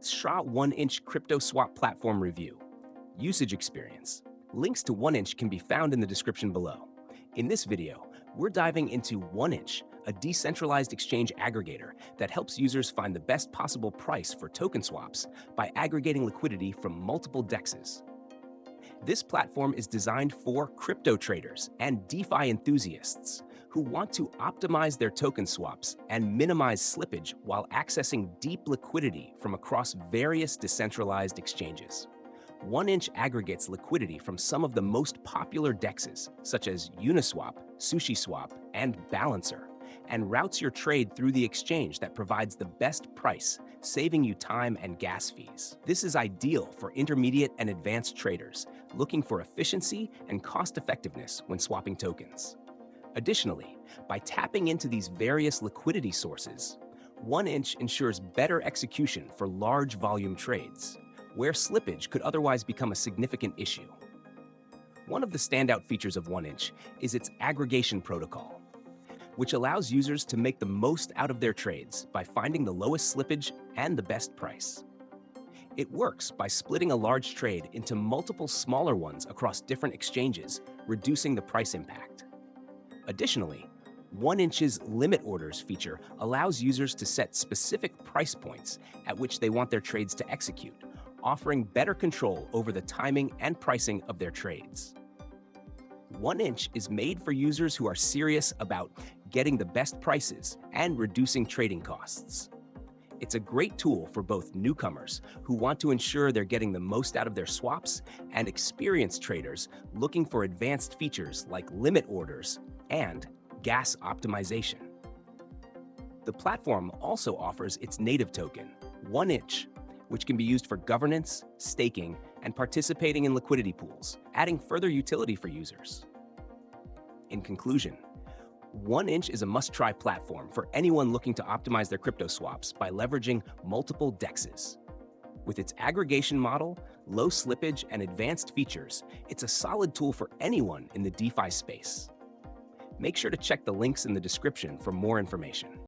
SHA-1inch Crypto Swap Platform Review. Usage experience. Links to 1inch can be found in the description below. In this video, we're diving into 1inch, a decentralized exchange aggregator that helps users find the best possible price for token swaps by aggregating liquidity from multiple DEXs. This platform is designed for crypto traders and DeFi enthusiasts who want to optimize their token swaps and minimize slippage while accessing deep liquidity from across various decentralized exchanges. 1inch aggregates liquidity from some of the most popular DEXs, such as Uniswap, SushiSwap, and Balancer, and routes your trade through the exchange that provides the best price, saving you time and gas fees. This is ideal for intermediate and advanced traders looking for efficiency and cost-effectiveness when swapping tokens. Additionally, by tapping into these various liquidity sources, 1inch ensures better execution for large volume trades, where slippage could otherwise become a significant issue. One of the standout features of 1inch is its aggregation protocol, which allows users to make the most out of their trades by finding the lowest slippage and the best price. It works by splitting a large trade into multiple smaller ones across different exchanges, reducing the price impact. Additionally, 1inch's limit orders feature allows users to set specific price points at which they want their trades to execute, offering better control over the timing and pricing of their trades. 1inch is made for users who are serious about getting the best prices and reducing trading costs. It's a great tool for both newcomers who want to ensure they're getting the most out of their swaps and experienced traders looking for advanced features like limit orders and gas optimization. The platform also offers its native token, 1inch, which can be used for governance, staking, and participating in liquidity pools, adding further utility for users. In conclusion, 1inch is a must-try platform for anyone looking to optimize their crypto swaps by leveraging multiple DEXs. With its aggregation model, low slippage, and advanced features, it's a solid tool for anyone in the DeFi space. Make sure to check the links in the description for more information.